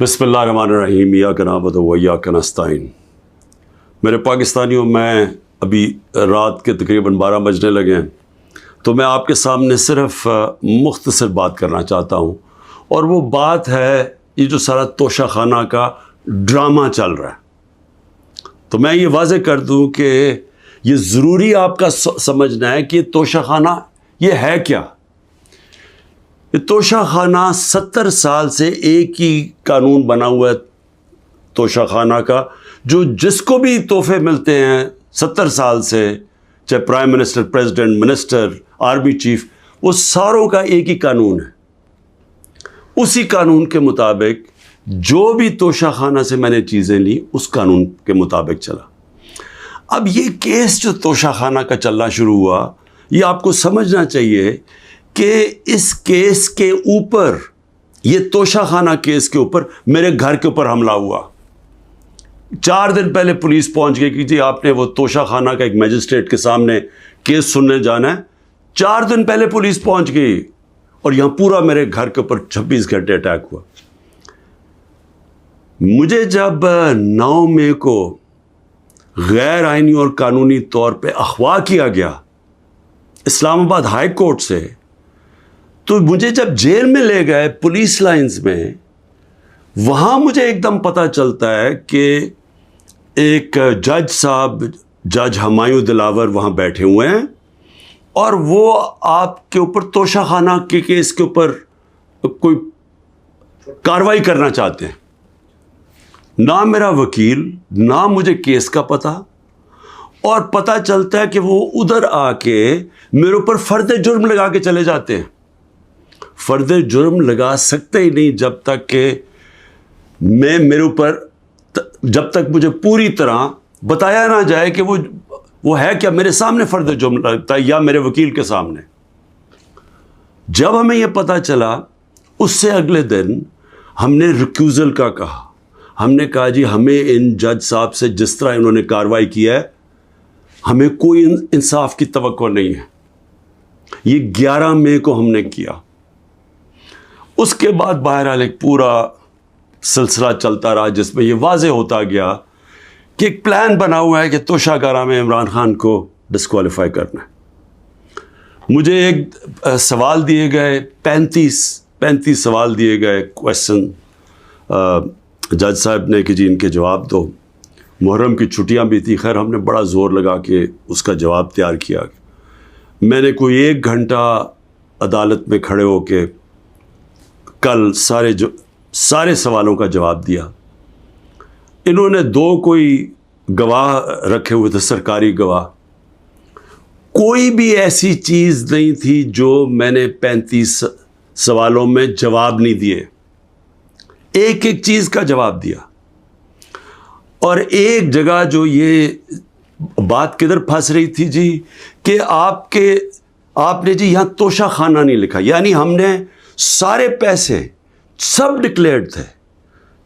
بسم اللہ الرحمن الرحیم ایاک نعبد و ایاک نستعین۔ میرے پاکستانیوں، میں ابھی رات کے تقریباً 12 بجنے لگے ہیں، تو میں آپ کے سامنے صرف مختصر بات کرنا چاہتا ہوں، اور وہ بات ہے یہ جو سارا توشہ خانہ کا ڈرامہ چل رہا ہے۔ تو میں یہ واضح کر دوں کہ یہ ضروری آپ کا سمجھنا ہے کہ یہ توشہ خانہ یہ ہے کیا۔ یہ توشہ خانہ 70 سال سے ایک ہی قانون بنا ہوا ہے توشہ خانہ کا، جو جس کو بھی تحفے ملتے ہیں 70 سال سے، چاہے prime minister, president, minister, army chief, وہ ساروں کا ایک ہی قانون ہے۔ اسی قانون کے مطابق جو بھی توشہ خانہ سے میں نے چیزیں لی، اس قانون کے مطابق چلا۔ اب یہ کیس جو توشہ خانہ کا چلنا شروع ہوا، یہ آپ کو سمجھنا چاہیے کہ اس کیس کے اوپر، یہ توشہ خانہ کیس کے اوپر میرے گھر کے اوپر حملہ ہوا۔ 4 دن پہلے پولیس پہنچ گئی کہ جی آپ نے وہ توشہ خانہ کا ایک میجسٹریٹ کے سامنے کیس سننے جانا ہے۔ 4 دن پہلے پولیس پہنچ گئی، اور یہاں پورا میرے گھر کے اوپر 26 گھنٹے اٹیک ہوا۔ مجھے جب 9 مئی کو غیر آئینی اور قانونی طور پہ اغوا کیا گیا اسلام آباد ہائی کورٹ سے، تو مجھے جب جیل میں لے گئے پولیس لائنز میں، وہاں مجھے ایک دم پتہ چلتا ہے کہ ایک جج صاحب، جج ہمایوں دلاور وہاں بیٹھے ہوئے ہیں، اور وہ آپ کے اوپر توشہ خانہ کے کیس کے اوپر کوئی کارروائی کرنا چاہتے ہیں۔ نہ میرا وکیل، نہ مجھے کیس کا پتہ، اور پتہ چلتا ہے کہ وہ ادھر آ کے میرے اوپر فرد جرم لگا کے چلے جاتے ہیں۔ فرد جرم لگا سکتے ہی نہیں جب تک کہ میرے اوپر، جب تک مجھے پوری طرح بتایا نہ جائے کہ وہ ہے کیا، میرے سامنے فرد جرم لگتا ہے یا میرے وکیل کے سامنے۔ جب ہمیں یہ پتہ چلا، اس سے اگلے دن ہم نے ریکیوزل کا کہا۔ ہم نے کہا جی ہمیں ان جج صاحب سے جس طرح انہوں نے کارروائی کی ہے، ہمیں کوئی انصاف کی توقع نہیں ہے۔ یہ 11 مئی کو ہم نے کیا۔ اس کے بعد بہرحال ایک پورا سلسلہ چلتا رہا، جس میں یہ واضح ہوتا گیا کہ ایک پلان بنا ہوا ہے کہ توشہ خانہ میں عمران خان کو ڈسکوالیفائی کرنا ہے۔ مجھے ایک سوال دیے گئے، 35 سوال دیے گئے، کویسچن جج صاحب نے کہ جی ان کے جواب دو۔ محرم کی چھٹیاں بھی تھی، خیر ہم نے بڑا زور لگا کے اس کا جواب تیار کیا۔ میں نے کوئی 1 گھنٹہ عدالت میں کھڑے ہو کے کل سارے سوالوں کا جواب دیا۔ انہوں نے 2 کوئی گواہ رکھے ہوئے تھے، سرکاری گواہ۔ کوئی بھی ایسی چیز نہیں تھی جو میں نے 35 سوالوں میں جواب نہیں دیے، ایک ایک چیز کا جواب دیا۔ اور ایک جگہ جو یہ بات کدھر پھنس رہی تھی جی، کہ آپ نے جی یہاں توشہ خانہ نہیں لکھا، یعنی ہم نے سارے پیسے سب ڈکلیئرڈ تھے،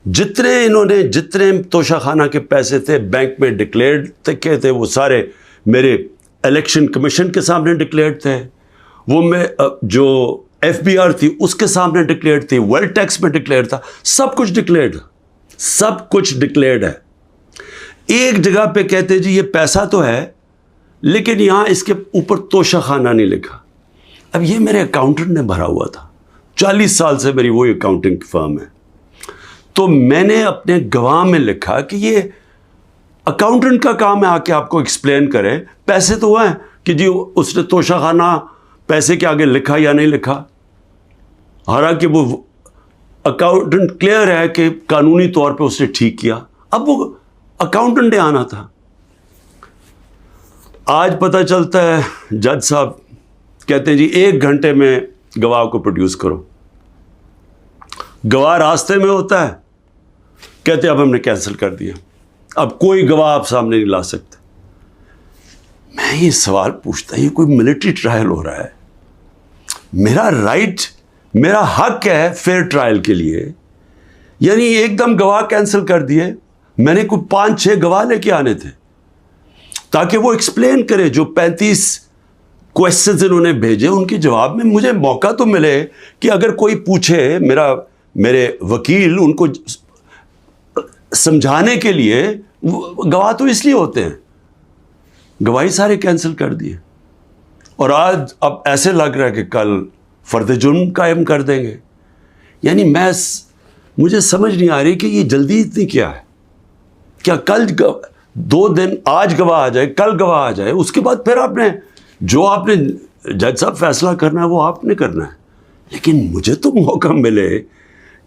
جتنے توشہ خانہ کے پیسے تھے بینک میں ڈکلیئرڈ تھے، وہ سارے میرے الیکشن کمیشن کے سامنے ڈکلیئرڈ تھے، وہ میں جو FBR تھی اس کے سامنے ڈکلیئرڈ تھی، ویلتھ ٹیکس میں ڈکلیئرڈ تھا، سب کچھ ڈکلیئرڈ ہے۔ ایک جگہ پہ کہتے جی یہ پیسہ تو ہے، لیکن یہاں اس کے اوپر توشہ خانہ نہیں لکھا۔ اب یہ میرے اکاؤنٹنٹ نے بھرا ہوا تھا، 40 سال سے میری وہی اکاؤنٹنگ فرم ہے۔ تو میں نے اپنے گواہ میں لکھا کہ یہ اکاؤنٹنٹ کا کام ہے آ کے آپ کو ایکسپلین کرے، پیسے تو ہیں کہ جی اس نے توشہ خانہ پیسے کے آگے لکھا یا نہیں لکھا۔ حالانکہ وہ اکاؤنٹنٹ کلیئر ہے کہ قانونی طور پہ اس نے ٹھیک کیا۔ اب وہ اکاؤنٹنٹ نے آنا تھا۔ آج پتہ چلتا ہے جج صاحب کہتے ہیں جی 1 گھنٹے میں گواہ کو پروڈیوس کرو۔ گواہ راستے میں ہوتا ہے، کہتے اب ہم نے کینسل کر دیا، اب کوئی گواہ آپ سامنے نہیں لا سکتے۔ میں یہ سوال پوچھتا، یہ کوئی ملٹری ٹرائل ہو رہا ہے، میرا رائٹ، میرا حق ہے فیئر ٹرائل کے لیے، یعنی ایک دم گواہ کینسل کر دیے۔ میں نے کوئی 5-6 گواہ لے کے آنے تھے تاکہ وہ ایکسپلین کرے۔ جو 35 کویسچنز انہوں نے بھیجے، ان کے جواب میں مجھے موقع تو ملے کہ اگر کوئی پوچھے، میرے وکیل ان کو سمجھانے کے لیے گواہ تو اس لیے ہوتے ہیں، گواہی سارے کینسل کر دیے، اور آج اب ایسے لگ رہا ہے کہ کل فرد جرم قائم کر دیں گے. یعنی مجھے سمجھ نہیں آ رہی کہ یہ جلدی اتنی کیا ہے. کیا کل 2 دن، آج گواہ آ جائے، کل گواہ آ جائے، اس کے بعد پھر آپ نے جج صاحب فیصلہ کرنا ہے وہ آپ نے کرنا ہے. لیکن مجھے تو موقع ملے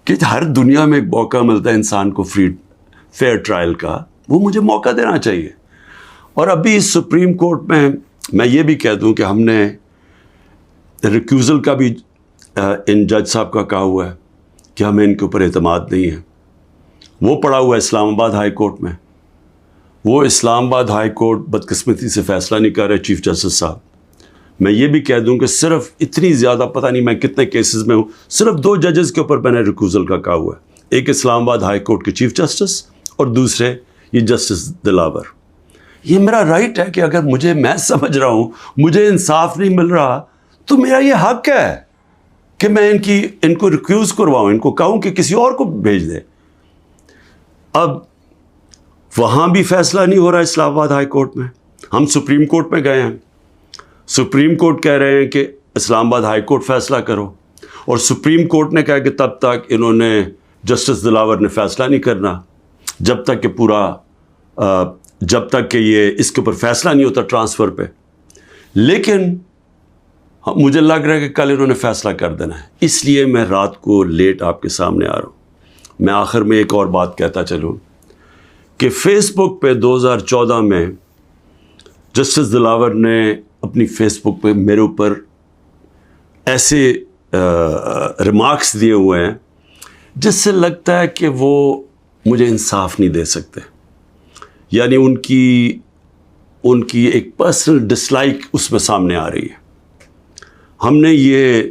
کہ ہر دنیا میں ایک موقع ملتا ہے انسان کو فیئر ٹرائل کا، وہ مجھے موقع دینا چاہیے. اور ابھی اس سپریم کورٹ میں یہ بھی کہہ دوں کہ ہم نے ریکیوزل کا بھی ان جج صاحب کا کہا ہوا ہے کہ ہمیں ان کے اوپر اعتماد نہیں ہے. وہ پڑا ہوا ہے اسلام آباد ہائی کورٹ میں. وہ اسلام آباد ہائی کورٹ بدقسمتی سے فیصلہ نہیں کر رہے چیف جسٹس صاحب. میں یہ بھی کہہ دوں کہ صرف اتنی زیادہ پتہ نہیں میں کتنے کیسز میں ہوں، صرف 2 ججز کے اوپر میں نے ریکوزل کا کہا ہوا ہے. ایک اسلام آباد ہائی کورٹ کے چیف جسٹس اور دوسرے یہ جسٹس دلاور. یہ میرا رائٹ ہے کہ اگر میں سمجھ رہا ہوں مجھے انصاف نہیں مل رہا تو میرا یہ حق ہے کہ میں ان کو ریکیوز کرواؤں، ان کو کہوں کہ کسی اور کو بھیج دے. اب وہاں بھی فیصلہ نہیں ہو رہا اسلام آباد ہائی کورٹ میں. ہم سپریم کورٹ میں گئے ہیں، سپریم کورٹ کہہ رہے ہیں کہ اسلام آباد ہائی کورٹ فیصلہ کرو، اور سپریم کورٹ نے کہا کہ تب تک انہوں نے جسٹس دلاور نے فیصلہ نہیں کرنا جب تک کہ یہ اس کے اوپر فیصلہ نہیں ہوتا ٹرانسفر پہ. لیکن مجھے لگ رہا ہے کہ کل انہوں نے فیصلہ کر دینا ہے، اس لیے میں رات کو لیٹ آپ کے سامنے آ رہا ہوں. میں آخر میں ایک اور بات کہتا چلوں کہ فیس بک پہ 2014 میں جسٹس دلاور نے اپنی فیس بک پہ میرے اوپر ایسے ریمارکس دیے ہوئے ہیں جس سے لگتا ہے کہ وہ مجھے انصاف نہیں دے سکتے. یعنی ان کی ایک پرسنل ڈسلائک اس میں سامنے آ رہی ہے. ہم نے یہ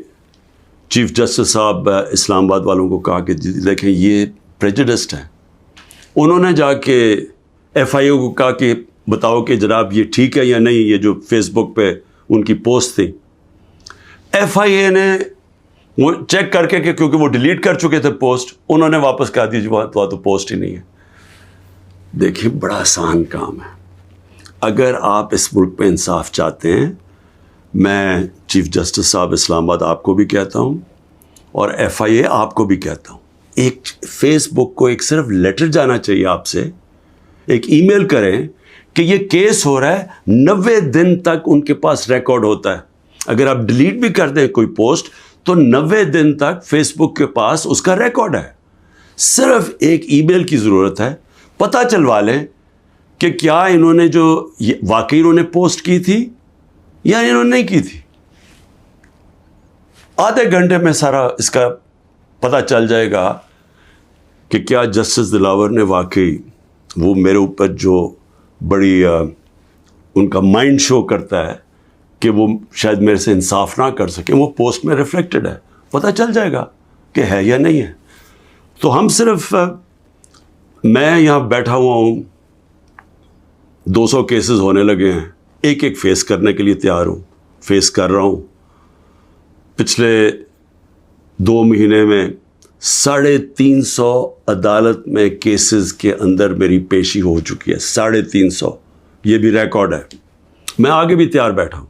چیف جسٹس صاحب اسلام آباد والوں کو کہا کہ دیکھیں یہ پریجوڈسڈ ہے. انہوں نے جا کے ایف آئی او کو کہا کہ بتاؤ کہ جناب یہ ٹھیک ہے یا نہیں، یہ جو فیس بک پہ ان کی پوسٹ تھی. ایف آئی اے نے وہ چیک کر کے کہ کیونکہ وہ ڈیلیٹ کر چکے تھے پوسٹ، انہوں نے واپس کہا دی وہاں تو پوسٹ ہی نہیں ہے. دیکھیں بڑا آسان کام ہے. اگر آپ اس ملک پہ انصاف چاہتے ہیں، میں چیف جسٹس صاحب اسلام آباد آپ کو بھی کہتا ہوں اور ایف آئی اے آپ کو بھی کہتا ہوں، ایک فیس بک کو ایک صرف لیٹر جانا چاہیے آپ سے، ایک ای میل کریں کہ یہ کیس ہو رہا ہے، 90 دن تک ان کے پاس ریکارڈ ہوتا ہے. اگر آپ ڈیلیٹ بھی کر دیں کوئی پوسٹ تو 90 دن تک فیس بک کے پاس اس کا ریکارڈ ہے. صرف ایک ای میل کی ضرورت ہے، پتہ چلوا لیں کہ کیا انہوں نے جو واقعی انہوں نے پوسٹ کی تھی یا انہوں نے نہیں کی تھی. آدھے گھنٹے میں سارا اس کا پتہ چل جائے گا کہ کیا جسٹس دلاور نے واقعی وہ میرے اوپر جو بڑی ان کا مائنڈ شو کرتا ہے کہ وہ شاید میرے سے انصاف نہ کر سکیں، وہ پوسٹ میں ریفلیکٹڈ ہے. پتہ چل جائے گا کہ ہے یا نہیں ہے. تو ہم صرف میں یہاں بیٹھا ہوا ہوں، 200 کیسز ہونے لگے ہیں، ایک فیس کرنے کے لیے تیار ہوں، فیس کر رہا ہوں. پچھلے 2 مہینے میں 350 عدالت میں کیسز کے اندر میری پیشی ہو چکی ہے. 350، یہ بھی ریکارڈ ہے. میں آگے بھی تیار بیٹھا ہوں،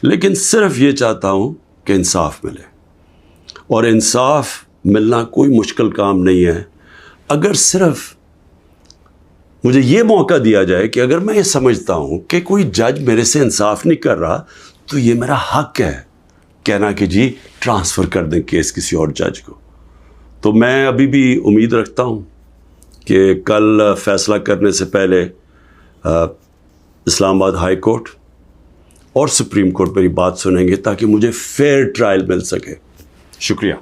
لیکن صرف یہ چاہتا ہوں کہ انصاف ملے. اور انصاف ملنا کوئی مشکل کام نہیں ہے. اگر صرف مجھے یہ موقع دیا جائے کہ اگر میں یہ سمجھتا ہوں کہ کوئی جج میرے سے انصاف نہیں کر رہا تو یہ میرا حق ہے کہنا کہ جی ٹرانسفر کر دیں کیس کسی اور جج کو. تو میں ابھی بھی امید رکھتا ہوں کہ کل فیصلہ کرنے سے پہلے اسلام آباد ہائی کورٹ اور سپریم کورٹ میری بات سنیں گے تاکہ مجھے فیئر ٹرائل مل سکے. شکریہ.